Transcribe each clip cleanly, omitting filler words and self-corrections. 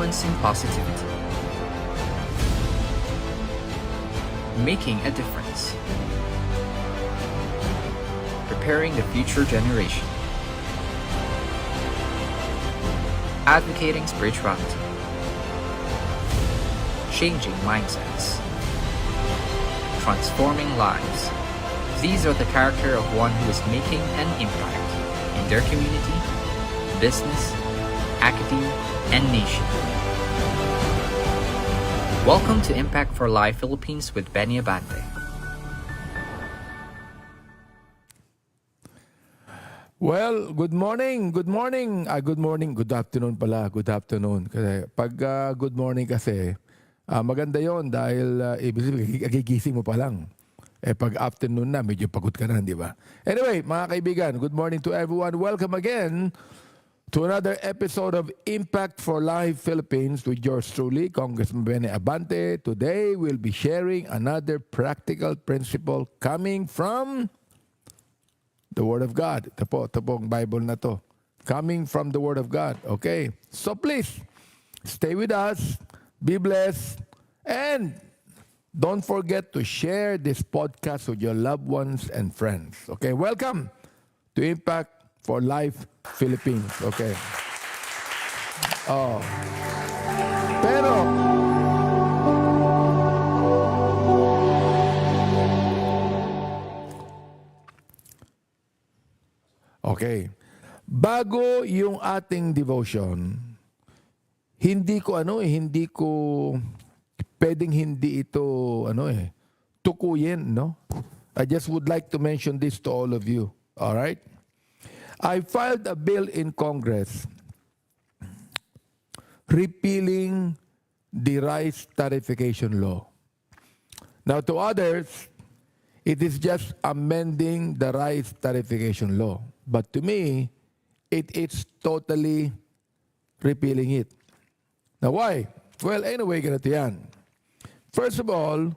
influencing positivity, making a difference, preparing the future generation, advocating spirituality, changing mindsets, transforming lives. These are the character of one who is making an impact in their community, business, academia, and nation. Welcome to Impact for Life Philippines with Benny Abante. Well, good morning. Good afternoon pala. Good afternoon. Kasi pag good morning kasi, maganda yon dahil ibig sabihin, gigising mo pa lang. Pag afternoon na, medyo pagod ka na, di ba? Anyway, mga kaibigan, good morning to everyone. Welcome again to another episode of Impact for Life Philippines with yours truly, Congressman Benny Abante. Today, we'll be sharing another practical principle coming from the Word of God. Ito pong Bible na to. Coming from the Word of God. Okay? So please, stay with us, be blessed, and don't forget to share this podcast with your loved ones and friends. Okay? Welcome to Impact for Life Philippines. Okay? Oh. Pero, okay. Bago yung ating devotion, hindi ko pwedeng hindi ito tukuyin, no? I just would like to mention this to all of you. All right? I filed a bill in Congress repealing the rice tariffication law. Now to others, it is just amending the rice tariffication law. But to me, it's totally repealing it. Now why? Well, anyway, ganito yan. First of all,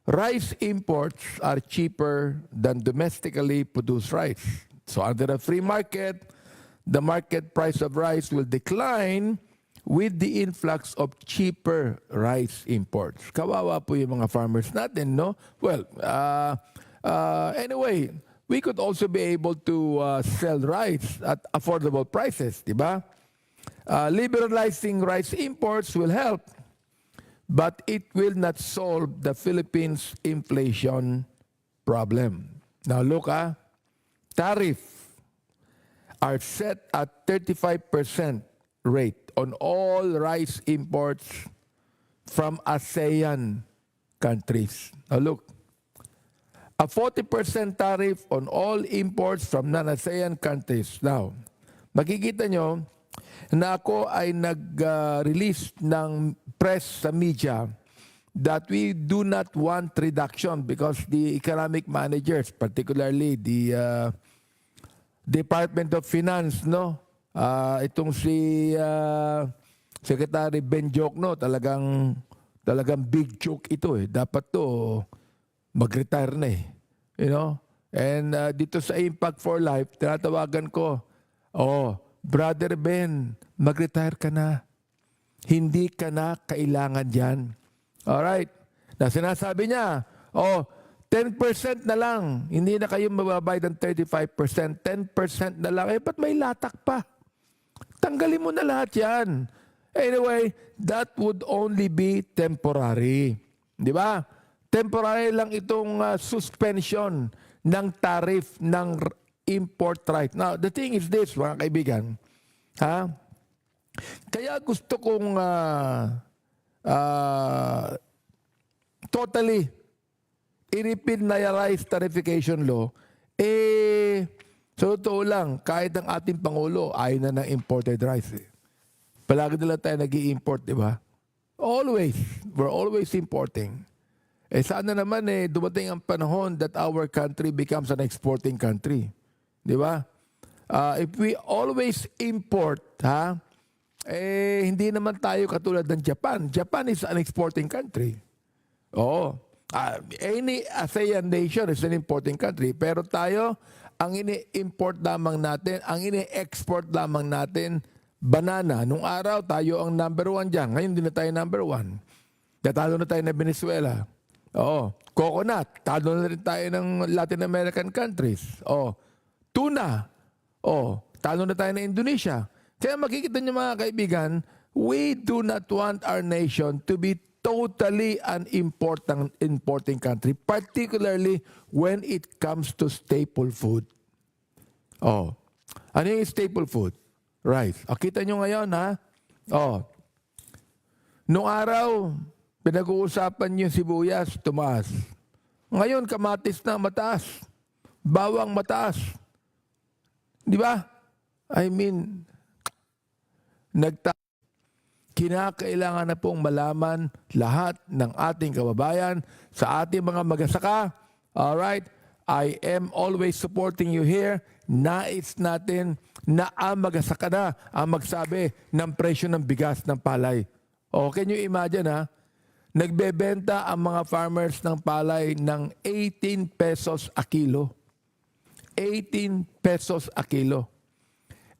rice imports are cheaper than domestically produced rice. So under a free market, the market price of rice will decline with the influx of cheaper rice imports. Kawawa po yung mga farmers natin, no? Well, anyway, we could also be able to sell rice at affordable prices, di ba? Liberalizing rice imports will help, but it will not solve the Philippines' inflation problem. Now look, tariffs are set at 35% rate on all rice imports from ASEAN countries. Now look, a 40% tariff on all imports from non-ASEAN countries. Now, makikita nyo na ako ay nag-release ng press sa media that we do not want reduction because the economic managers, particularly the Department of Finance, no? Itong si Secretary Benjok, no? Talagang big joke ito eh. Dapat to mag-retire na eh. You know? And dito sa Impact for Life, tinatawagan ko, Brother Ben, mag-retire ka na. Hindi ka na kailangan dyan. Alright? Na sinasabi niya, 10% na lang. Hindi na kayo mababayad ng 35%. 10% na lang. Ba't may latak pa? Tanggalin mo na lahat yan. Anyway, that would only be temporary. Di ba? Temporary lang itong suspension ng tariff ng import right. Now, the thing is this, mga kaibigan. Kaya gusto kong totally i-repeal na yung rice tariffication law, sa totoo lang, kahit ang ating Pangulo, ayaw na ng imported rice. Palagi nila tayo nag-i-import, di ba? Always. We're always importing. Sana naman dumating ang panahon that our country becomes an exporting country. Di ba? If we always import, hindi naman tayo katulad ng Japan. Japan is an exporting country. Oo. Any ASEAN nation is an importing country. Pero tayo, ang ini-import lamang natin, ang ini-export lamang natin, Banana, nung araw tayo ang number 1 dyan. Ngayon hindi na tayo number 1. Natalo na tayo ng Venezuela. Oo. Coconut, talo na rin tayo ng Latin American countries. Oo. Tuna, talo na tayo ng Indonesia. Kaya makikita niyo mga kaibigan, we do not want our nation to be totally an importing country, particularly when it comes to staple food. Ano yung staple food? Rice. Kita nyo ngayon, ha? Noong araw, pinag-uusapan yung sibuyas, tumaas. Ngayon, kamatis na mataas. Bawang mataas. Di ba? I mean, kinakailangan na pong malaman lahat ng ating kababayan sa ating mga magsasaka. Alright? I am always supporting you here. Nais natin na ang magsasaka na ang magsabi ng presyo ng bigas ng palay. Can you imagine, ha? Nagbebenta ang mga farmers ng palay ng 18 pesos a kilo. 18 pesos a kilo.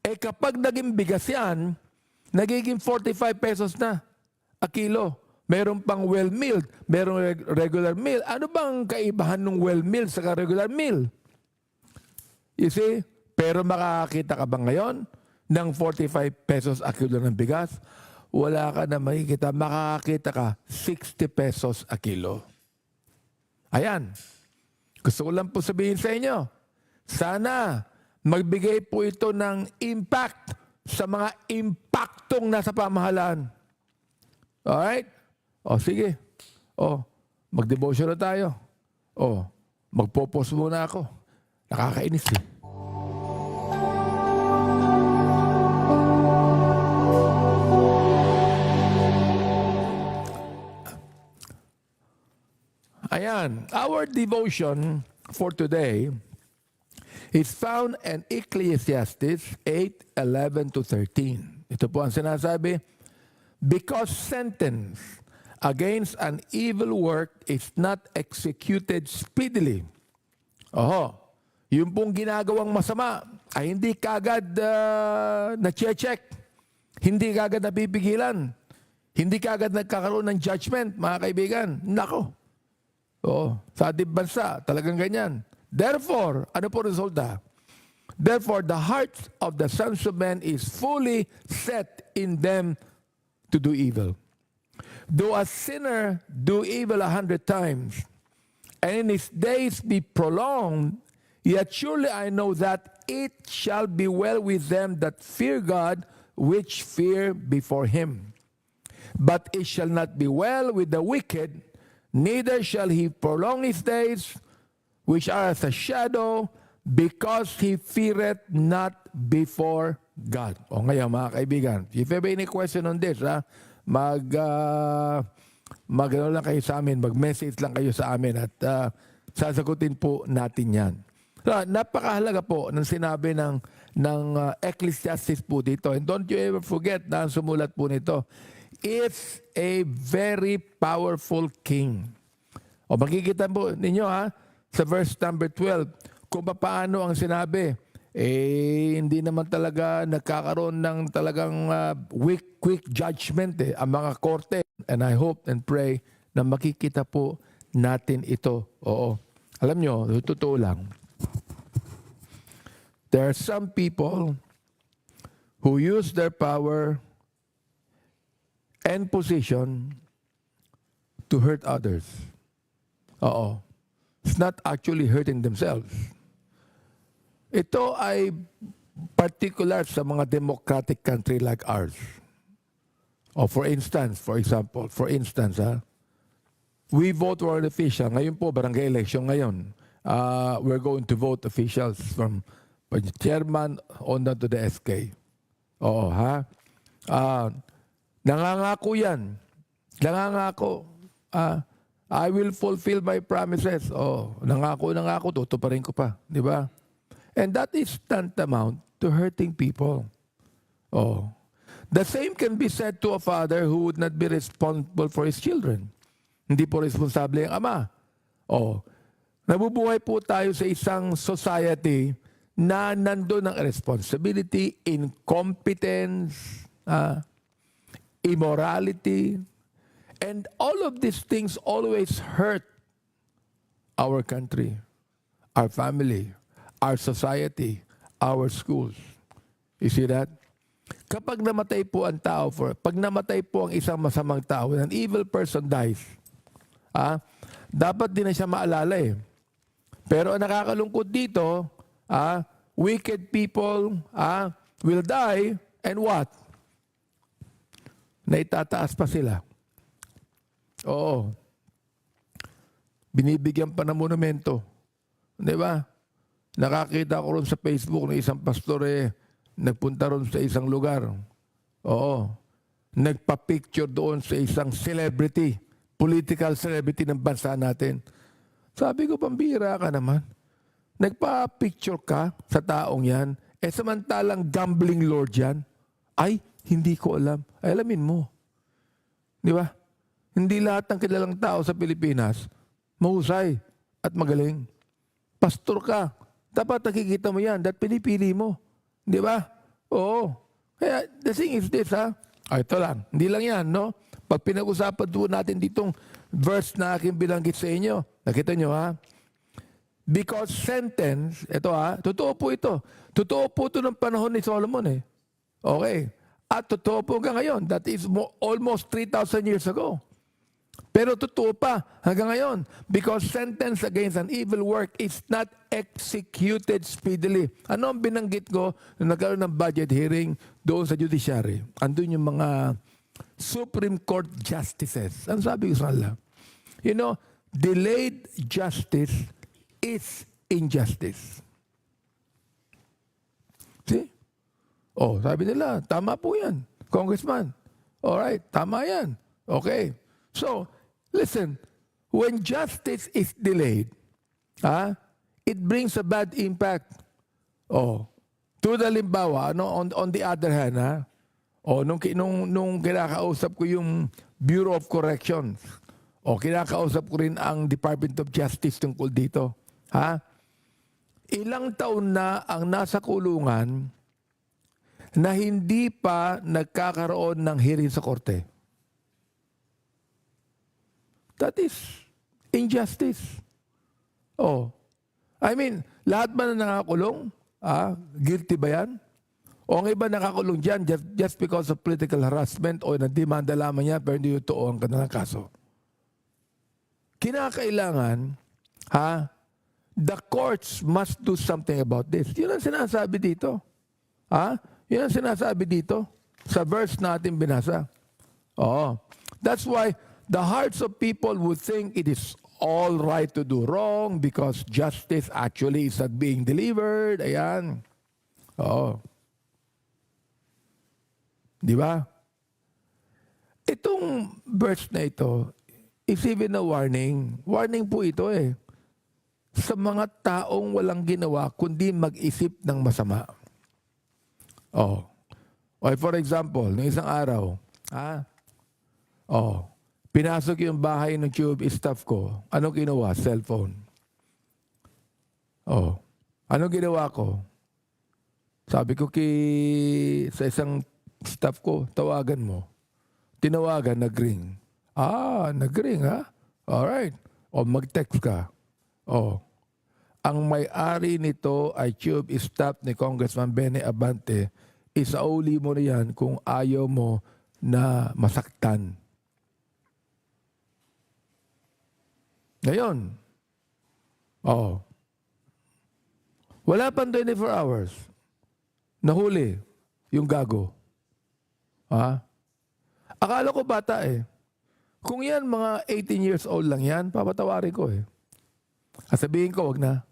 Kapag naging bigas yan, nagiging 45 pesos na a kilo. Meron pang well-milled, merong regular meal. Ano bang kaibahan ng well-milled sa regular meal? You see? Pero makakakita ka ba ngayon ng 45 pesos a kilo ng bigas? Wala ka na makikita. Makakakita ka 60 pesos a kilo. Ayan. Gusto ko lang po sabihin sa inyo, sana magbigay po ito ng impact sa mga impaktong nasa pamahalaan. Alright? Sige. Mag-devotion na tayo. Magpo-post muna ako. Nakakainis eh. Ayan. Our devotion for today is found in Ecclesiastes 8:11-13. Ito po ang sinasabi, because sentence against an evil work is not executed speedily. Yung pong ginagawang masama ay hindi kagad na-check. Hindi kagad napipigilan. Hindi kagad nagkakaroon ng judgment, mga kaibigan. Nako. Sa ating bansa, talagang ganyan. Therefore, ano po resulta? Therefore, the heart of the sons of men is fully set in them to do evil. Though a sinner do evil 100 times, and in his days be prolonged, yet surely I know that it shall be well with them that fear God, which fear before him. But it shall not be well with the wicked, neither shall he prolong his days, which are as a shadow, because he feareth not before God. Ngayon mga kaibigan, if you have any question on this, mag-ano lang kayo sa amin, mag-message lang kayo sa amin at sasagutin po natin yan. Napakahalaga po ng sinabi ng Ecclesiastes po dito. And don't you ever forget na ang sumulat po nito, it's a very powerful king. Makikita po ninyo sa verse number 12, kung paano ang sinabi, hindi naman talaga nagkakaroon ng talagang quick judgment ang mga korte. And I hope and pray na makikita po natin ito. Alam nyo, totoo lang. There are some people who use their power and position to hurt others. It's not actually hurting themselves. Ito ay particular sa mga democratic country like ours. For example, we vote for an official. Ngayon po, barangay election ngayon. We're going to vote officials from chairman on down to the SK. Nangangako yan. Nangangako. I will fulfill my promises. Nangako, tutuparin ko pa. Di ba? And that is tantamount to hurting people. The same can be said to a father who would not be responsible for his children. Hindi po responsable ang ama. Nabubuhay po tayo sa isang society na nandun ang responsibility, incompetence, immorality, and all of these things always hurt our country, our family, our society, our schools. You see that? Kapag namatay po ang tao, pag namatay po ang isang masamang tao, an evil person dies, dapat din na siya maalala eh. Pero ang nakakalungkot dito, wicked people will die, and what? Naitataas pa sila. Oo. Binibigyan pa ng monumento. Di ba? Nakakita ko ron sa Facebook ng isang pastor nagpunta ron sa isang lugar. Oo. Nagpa-picture doon sa isang celebrity, political celebrity ng bansa natin. Sabi ko, pambira ka naman. Nagpa-picture ka sa taong yan, samantalang gambling lord yan. Ay, hindi ko alam. Ay, alamin mo. Di ba? Hindi lahat ng kilalang tao sa Pilipinas mahusay at magaling. Pastor ka. Dapat nakikita mo yan. Dapat pinipili mo. Di ba? Oo. Kaya the thing is this, ito lang. Hindi lang yan, no? Pag pinag-usapan doon natin ditong verse na aking bilanggit sa inyo, nakita nyo, because sentence, ito totoo po ito. Totoo po ito ng panahon ni Solomon eh. Okay. At totoo po hanggang ngayon. That is almost 3,000 years ago. Pero totoo pa hanggang ngayon. Because sentence against an evil work is not executed speedily. Ano ang binanggit ko nung nagkaroon ng budget hearing doon sa judiciary? Andun yung mga Supreme Court justices. Ano sabi ko sa kanila? You know, delayed justice is injustice. See? Oh, sabi nila, tama po yan, Congressman. Alright, tama yan. Okay. So, listen, when justice is delayed, it brings a bad impact. Oh, tulad halimbawa, on the other hand, nung kinakausap ko yung Bureau of Corrections, kinakausap ko rin ang Department of Justice tungkol dito. Ilang taon na ang nasa kulungan na hindi pa nagkakaroon ng hearing sa korte. That is injustice. I mean, lahat ba na nakakulong? Guilty ba yan? O ang iba nakakulong dyan just because of political harassment o nagdemanda lamang niya pero hindi totoo ang kanilang kaso. Kinakailangan, the courts must do something about this. Yun ang sinasabi dito. Yun ang sinasabi dito sa verse natin binasa. That's why the hearts of people would think it is all right to do wrong because justice actually is not being delivered. Ayan. Di ba? Itong verse na ito is even a warning. Warning po ito sa mga taong walang ginawa kundi mag-isip ng masama. For example, ng isang araw, pinasok yung bahay ng tube staff ko. Anong ginawa? Cellphone. Anong ginawa ko? Sabi ko sa isang staff ko, tawagan mo. Tinawagan, nag-ring. Nag-ring Alright. Mag-text ka. Ang may-ari nito ay tube staff ni Congressman Benny Abante. Isauli mo na yan kung ayaw mo na masaktan. Ngayon, wala pang 24 hours. Nahuli yung gago. Akala ko bata Kung yan, mga 18 years old lang yan, papatawarin ko Sabihin ko, wag na.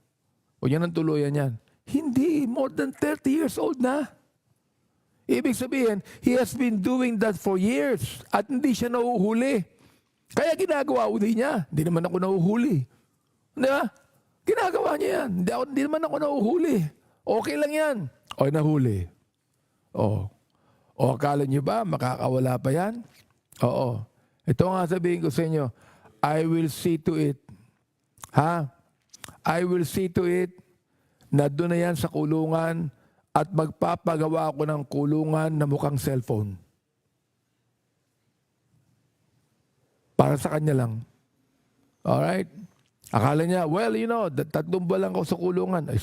Huwag yan ang tuluyan yan. Hindi, more than 30 years old na. Ibig sabihin, he has been doing that for years at hindi siya nahuhuli. Kaya ginagawa uli niya. Hindi naman ako nahuhuli. Di ba? Ginagawa niya yan. Hindi naman ako nahuhuli. Okay lang yan. Nahuli. Akala niyo ba makakawala pa yan? Ito nga sabihin ko sa inyo, I will see to it. I will see to it na doon na yan sa kulungan at magpapagawa ako ng kulungan na mukhang cellphone. Para sa kanya lang. Alright? Akala niya, well, you know, 3 buwan lang ako sa kulungan. Ay,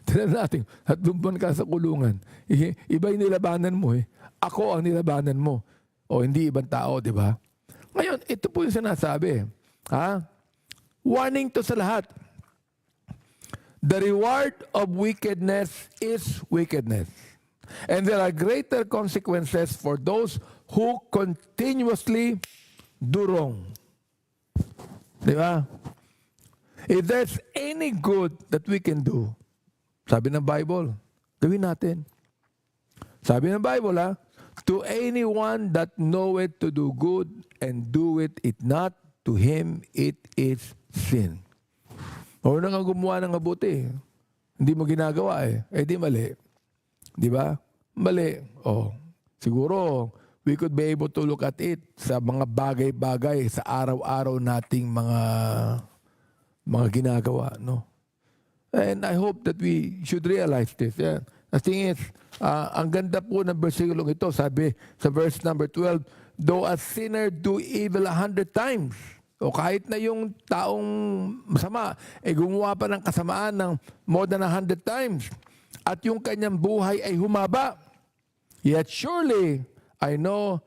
tinan natin, 3 buwan ka sa kulungan. Iba yung nilabanan mo eh. Ako ang nilabanan mo. O hindi ibang tao, di ba? Ngayon, ito po yung sinasabi. Ha? Warning to sa lahat. The reward of wickedness is wickedness. And there are greater consequences for those who continuously do wrong. Di ba? If there's any good that we can do, sabi ng Bible, gawin natin. Sabi ng Bible, to anyone that knoweth to do good and doeth it not, to him it is sin. O na nga gumawa ng mabuti. Hindi mo ginagawa eh di mali. Di ba? Mali. Siguro, we could be able to look at it sa mga bagay-bagay sa araw-araw nating mga ginagawa, no? And I hope that we should realize this. Yeah. The thing is, ang ganda po ng versikulong ito, sabi sa verse number 12, though a sinner do evil 100 times, o kahit na yung taong masama, gumawa pa ng kasamaan ng more than 100 times, at yung kanyang buhay ay humaba, yet surely I know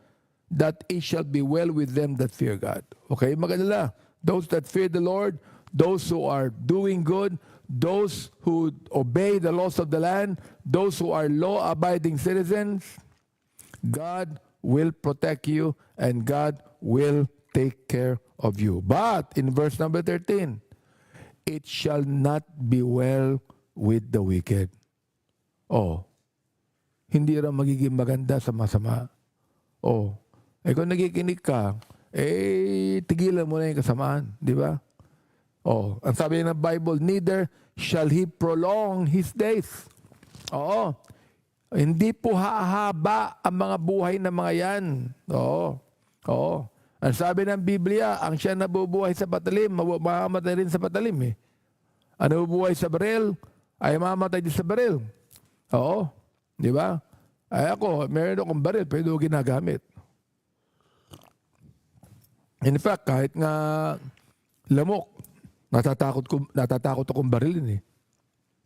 that it shall be well with them that fear God. Okay, maganda. Those that fear the Lord, those who are doing good, those who obey the laws of the land, those who are law-abiding citizens, God will protect you and God will take care of you. But in verse number 13, it shall not be well with the wicked. Hindi rin magiging maganda sa masama. Kung nakikinig ka, tigilan mo na yung kasamaan, di ba? Ang sabi ng Bible, neither shall he prolong his days. Hindi po hahaba ang mga buhay ng mga yan. Ang sabi ng Biblia, ang siya nabubuhay sa patalim, mamamatay rin sa patalim eh. Ang nabubuhay sa baril, ay mamamatay din sa baril. Di ba? Ay ako, meron akong baril, pero ginagamit. In fact, kahit nga lamok, natatakot akong barilin eh.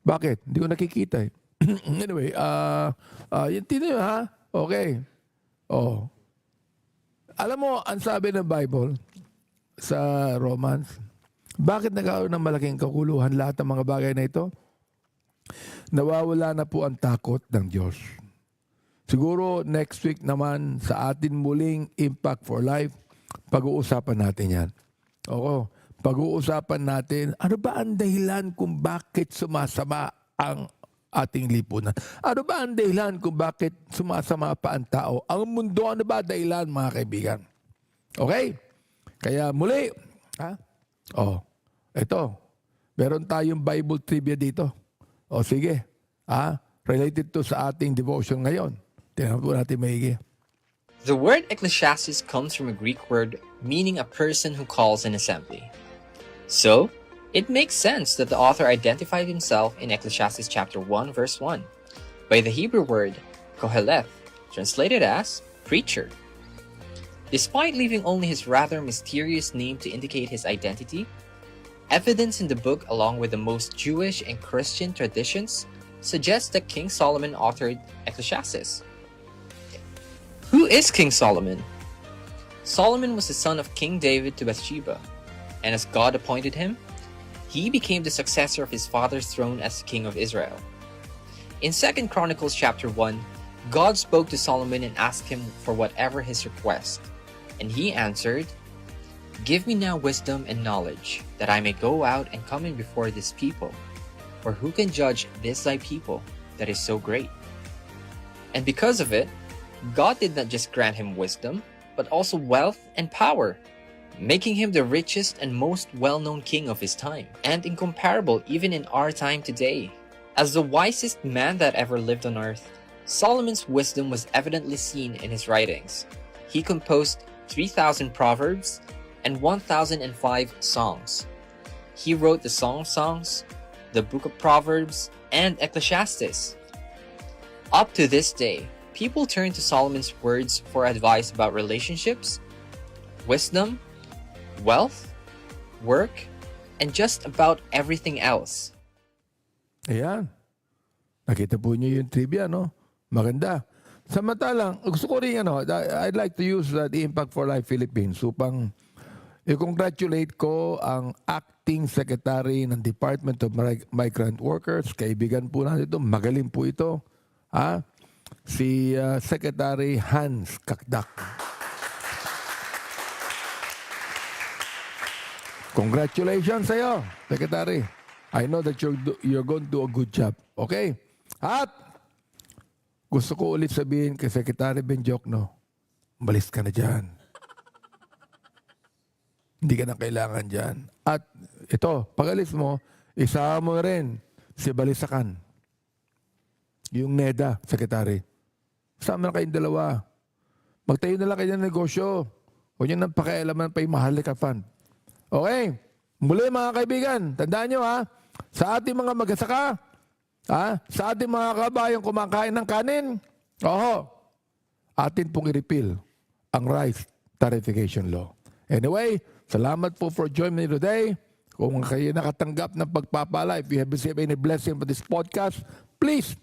Bakit? Hindi ko nakikita eh. Anyway, yun tino ha? Okay. Alam mo, ang sabi ng Bible sa Romans, bakit nagkaroon ng malaking kakuluhan lahat ng mga bagay na ito? Nawawala na po ang takot ng Diyos. Siguro next week naman sa atin muling Impact for Life, pag-uusapan natin yan. Pag-uusapan natin, ano ba ang dahilan kung bakit sumasama ang ating lipunan? Ano ba ang dahilan kung bakit sumasama pa ang tao? Ang mundo, ano ba dahilan, mga kaibigan? Okay? Kaya muli, ito, meron tayong Bible trivia dito. Sige, related to sa ating devotion ngayon. Tingnan po natin maigi. The word Ecclesiastes comes from a Greek word meaning a person who calls an assembly. So, it makes sense that the author identified himself in Ecclesiastes chapter 1, verse 1, by the Hebrew word koheleth, translated as preacher. Despite leaving only his rather mysterious name to indicate his identity, evidence in the book along with the most Jewish and Christian traditions suggests that King Solomon authored Ecclesiastes. Who is King Solomon? Solomon was the son of King David to Bathsheba, and as God appointed him, he became the successor of his father's throne as king of Israel. In 2 Chronicles chapter 1, God spoke to Solomon and asked him for whatever his request, and he answered, "Give me now wisdom and knowledge, that I may go out and come in before this people. For who can judge this thy people that is so great?" And because of it, God did not just grant him wisdom, but also wealth and power, making him the richest and most well-known king of his time, and incomparable even in our time today. As the wisest man that ever lived on earth, Solomon's wisdom was evidently seen in his writings. He composed 3,000 proverbs and 1,005 songs. He wrote the Song of Songs, the Book of Proverbs, and Ecclesiastes. Up to this day, people turn to Solomon's words for advice about relationships, wisdom, wealth, work, and just about everything else. Ayan. Nakita po niyo yung trivia, no? Maganda. Samantalang, gusto ko rin, I'd like to use the Impact for Life Philippines upang i-congratulate ko ang acting secretary ng Department of Migrant Workers. Kaibigan po natin ito. Magaling po ito. Si Secretary Hans Kakdak. Congratulations sa iyo, Secretary. I know that you're going to do a good job. Okay? At gusto ko ulit sabihin kay Secretary Benjokno, umalis ka na dyan. Hindi ka na kailangan dyan. At ito, pag-alis mo, isama mo rin si Balisakan. Yung NEDA, Secretary. Sama na kayong dalawa. Magtayo na lang kayo ng negosyo. Huwag nyo nang pakialaman pa yung Maharlika Fund. Okay? Muli mga kaibigan, tandaan nyo sa ating mga magsasaka, sa ating mga kabayang kumakain ng kanin, atin pong i-repeal ang rice tarification law. Anyway, salamat po for joining me today. Kung kayo nakatanggap ng pagpapala, if you have received any blessing for this podcast, please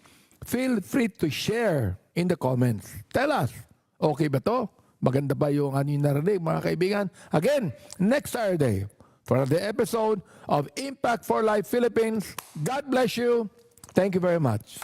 feel free to share in the comments. Tell us, okay ba to? Maganda ba yung yung narinig, mga kaibigan? Again, next Saturday, for the episode of Impact for Life Philippines. God bless you. Thank you very much.